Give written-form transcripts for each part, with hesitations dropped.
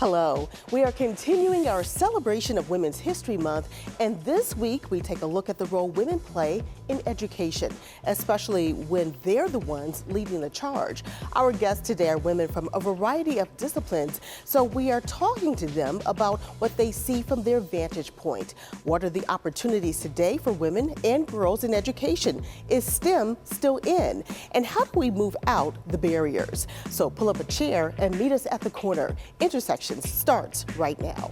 Hello. We are continuing our celebration of Women's History Month, and this week we take a look at the role women play in education, especially when they're the ones leading the charge. Our guests today are women from a variety of disciplines, so we are talking to them about what they see from their vantage point. What are the opportunities today for women and girls in education? Is STEM still in? And how do we move out the barriers? So pull up a chair and meet us at the corner. Intersections starts right now.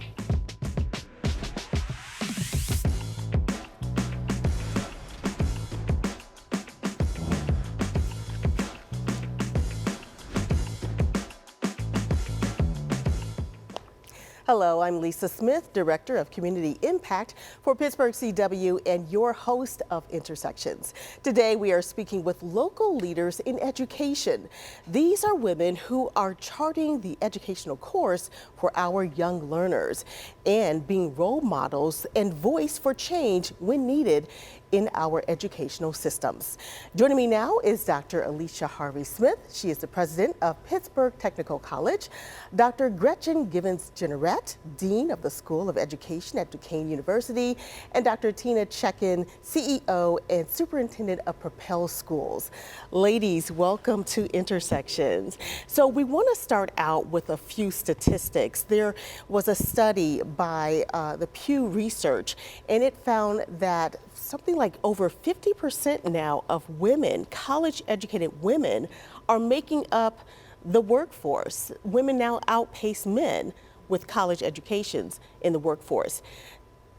Hello, I'm Lisa Smith, Director of Community Impact for Pittsburgh CW and your host of Intersections. Today we are speaking with local leaders in education. These are women who are charting the educational course for our young learners and being role models and voice for change when needed in our educational systems. Joining me now is Dr. Alicia Harvey-Smith. She is the president of Pittsburgh Technical College. Dr. Gretchen Givens-Jeanneret, Dean of the School of Education at Duquesne University, and Dr. Tina Chekin, CEO and Superintendent of Propel Schools. Ladies, welcome to Intersections. So we want to start out with a few statistics. There was a study by the Pew Research, and it found that something like over 50% now of women, college-educated women, are making up the workforce. Women now outpace men with college educations in the workforce.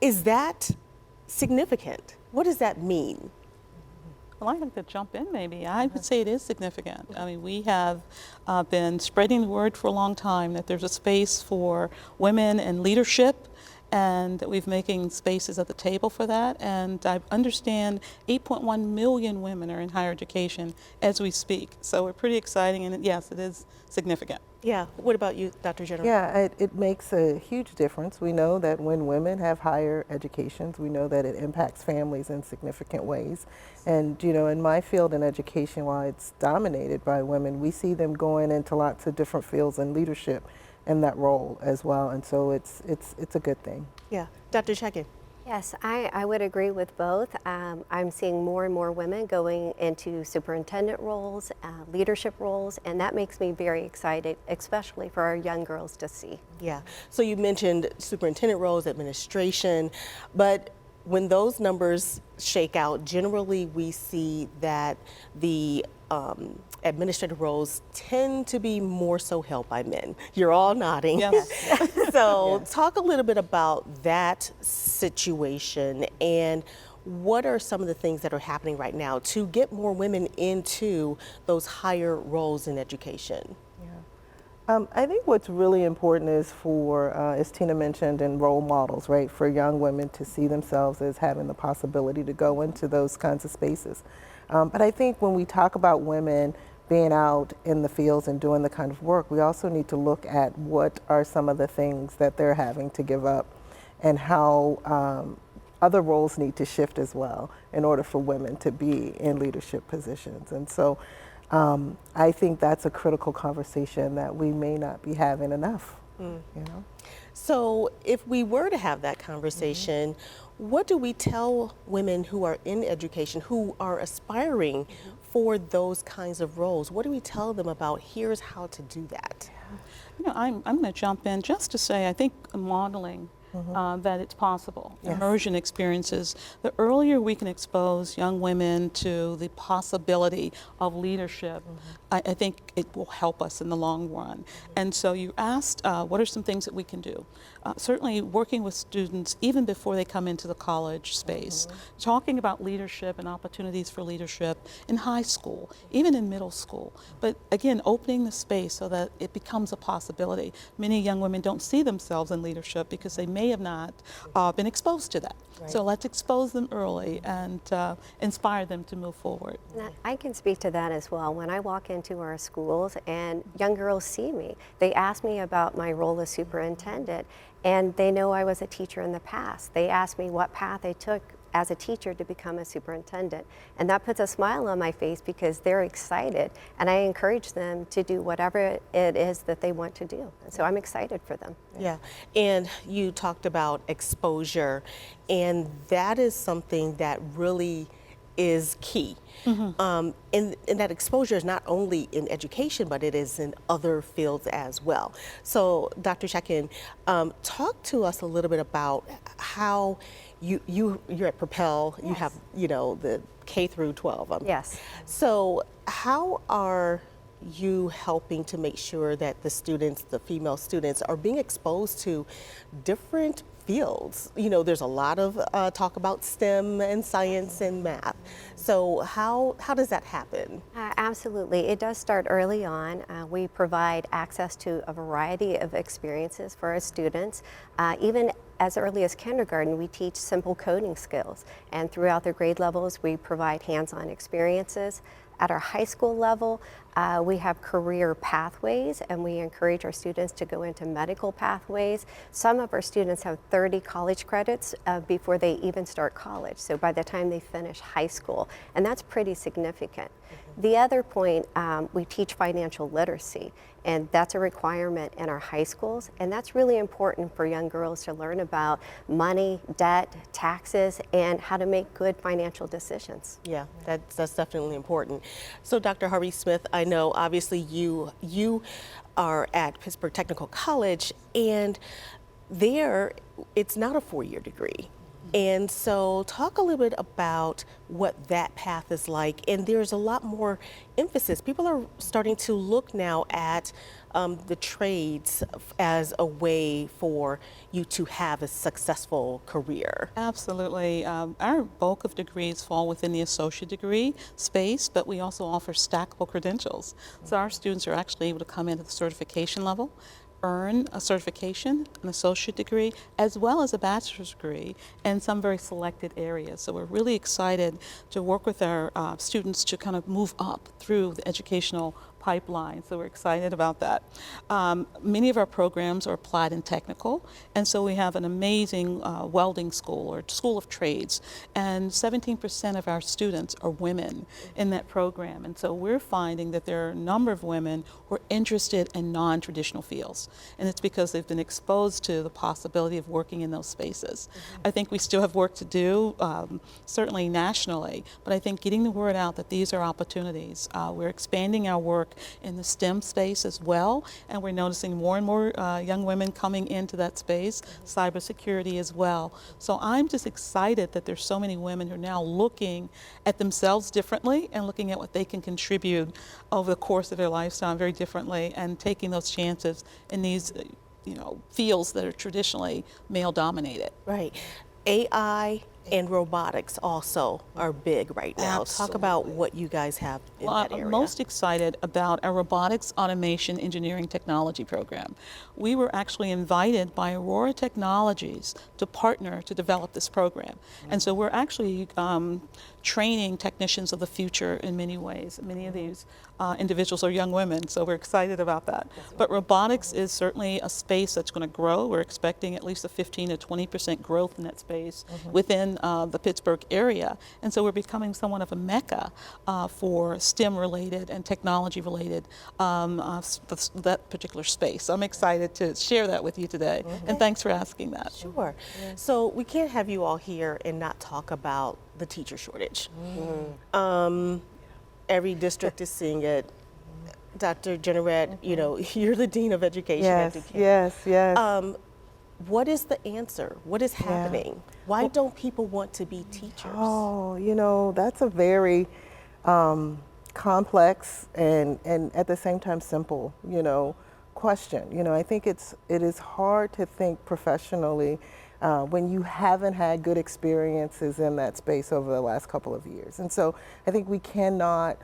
Is that significant? What does that mean? Well, I'd like to jump in maybe. I would say it is significant. I mean, we have been spreading the word for a long time that there's a space for women in leadership, and that we've making spaces at the table for that. And I understand 8.1 million women are in higher education as we speak. So we're pretty exciting, and yes, it is significant. Yeah, what about you, Dr. Jeanneret? Yeah, it makes a huge difference. We know that when women have higher educations, we know that it impacts families in significant ways. And you know, in my field in education, while it's dominated by women, we see them going into lots of different fields in leadership in that role as well, and so it's a good thing. Yeah, Dr. Chekin. Yes, I would agree with both. I'm seeing more and more women going into superintendent roles, leadership roles, and that makes me very excited, especially for our young girls to see. Yeah, so you mentioned superintendent roles, administration, but when those numbers shake out, generally we see that the administrative roles tend to be more so held by men. You're all nodding. Yes. So Yes. talk a little bit about that situation and what are some of the things that are happening right now to get more women into those higher roles in education? I think what's really important is for, as Tina mentioned, in role models, right, for young women to see themselves as having the possibility to go into those kinds of spaces. But I think when we talk about women being out in the fields and doing the kind of work, we also need to look at what are some of the things that they're having to give up and how other roles need to shift as well in order for women to be in leadership positions. And so I think that's a critical conversation that we may not be having enough. You know? So if we were to have that conversation, what do we tell women who are in education, who are aspiring for those kinds of roles? What do we tell them about here's how to do that? You know, I'm going to jump in just to say I think modeling that it's possible. Yes. Immersion experiences. The earlier we can expose young women to the possibility of leadership, I think it will help us in the long run. And so you asked, what are some things that we can do? Certainly working with students even before they come into the college space, talking about leadership and opportunities for leadership in high school, even in middle school. But again, opening the space so that it becomes a possibility. Many young women don't see themselves in leadership because they may have not been exposed to that. Right. So let's expose them early and inspire them to move forward. And I can speak to that as well. When I walk into our schools and young girls see me, they ask me about my role as superintendent, and they know I was a teacher in the past. They ask me what path I took as a teacher to become a superintendent. And that puts a smile on my face because they're excited, and I encourage them to do whatever it is that they want to do. And so I'm excited for them. Yeah, and you talked about exposure, and that is something that really is key. And that exposure is not only in education, but it is in other fields as well. So, Dr. Chaikin, talk to us a little bit about how you're at Propel. You have the K through 12. Yes. So, how are you helping to make sure that the students, the female students, are being exposed to different fields? There's a lot of talk about STEM and science and math. So how does that happen? Absolutely. It does start early on. We provide access to a variety of experiences for our students. Even as early as kindergarten, we teach simple coding skills. And throughout their grade levels, we provide hands-on experiences. At our high school level, we have career pathways, and we encourage our students to go into medical pathways. Some of our students have 30 college credits before they even start college, so by the time they finish high school, and that's pretty significant. The other point, we teach financial literacy, and that's a requirement in our high schools, and that's really important for young girls to learn about money, debt, taxes, and how to make good financial decisions. Yeah, that's definitely important. So, Dr. Harvey Smith, I know obviously you are at Pittsburgh Technical College, and there it's not a 4-year degree. And so talk a little bit about what that path is like. And there's a lot more emphasis. People are starting to look now at the trades as a way for you to have a successful career. Absolutely. Our bulk of degrees fall within the associate degree space, but we also offer stackable credentials. So our students are actually able to come in at the certification level, earn a certification, an associate degree, as well as a bachelor's degree in some very selected areas. So we're really excited to work with our students to kind of move up through the educational pipeline. So we're excited about that. Many of our programs are applied and technical, and so we have an amazing welding school or school of trades, and 17% of our students are women in that program. And so we're finding that there are a number of women who are interested in non-traditional fields, and it's because they've been exposed to the possibility of working in those spaces. I think we still have work to do, certainly nationally, but I think getting the word out that these are opportunities. We're expanding our work in the STEM space as well, and we're noticing more and more young women coming into that space, cybersecurity as well. So I'm just excited that there's so many women who are now looking at themselves differently and looking at what they can contribute over the course of their lifetime very differently, and taking those chances in these fields that are traditionally male dominated. Right. AI and robotics also are big right now. Talk about what you guys have in that area. I'm most excited about our Robotics Automation Engineering Technology program. We were actually invited by Aurora Technologies to partner to develop this program. And so we're actually training technicians of the future in many ways. Many of these individuals are young women, so we're excited about that. But robotics is certainly a space that's going to grow. We're expecting at least a 15 to 20% growth in that space within the Pittsburgh area. And so we're becoming somewhat of a mecca for STEM-related and technology-related that particular space. So I'm excited to share that with you today. And thanks for asking that. Sure. So we can't have you all here and not talk about the teacher shortage. Every district is seeing it. Dr. Jeanneret, you're the Dean of Education at Duquesne. Yes. What is the answer? What is happening? Why don't people want to be teachers? Oh, that's a very complex and at the same time simple, question. I think it is hard to think professionally when you haven't had good experiences in that space over the last couple of years. And so I think we cannot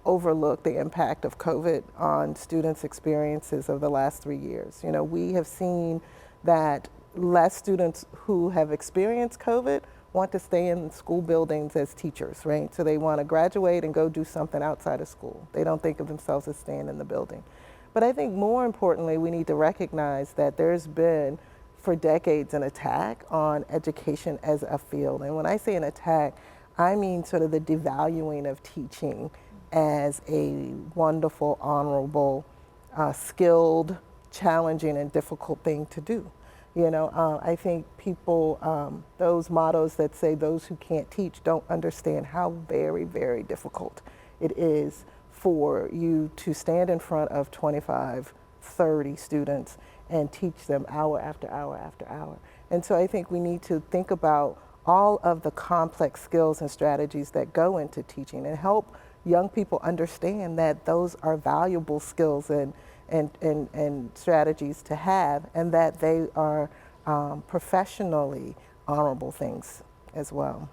overlook the impact of COVID on students' experiences of the last 3 years. We have seen that less students who have experienced COVID want to stay in school buildings as teachers, right? So they want to graduate and go do something outside of school. They don't think of themselves as staying in the building. But I think more importantly, we need to recognize that there's been for decades an attack on education as a field. And when I say an attack, I mean sort of the devaluing of teaching as a wonderful, honorable, skilled, challenging, and difficult thing to do. You know, I think people, those mottos that say those who can't teach don't understand how very, very difficult it is for you to stand in front of 25, 30 students and teach them hour after hour after hour. And so I think we need to think about all of the complex skills and strategies that go into teaching and help young people understand that those are valuable skills and strategies to have, and that they are professionally honorable things as well.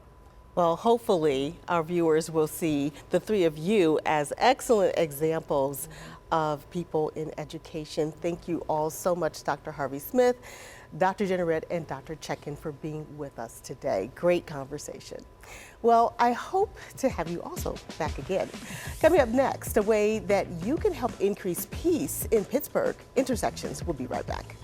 Well, hopefully our viewers will see the three of you as excellent examples of people in education. Thank you all so much, Dr. Harvey Smith, Dr. Jeanneret, and Dr. Chutkan for being with us today. Great conversation. Well, I hope to have you also back again. Coming up next, a way that you can help increase peace in Pittsburgh. Intersections. We'll be right back.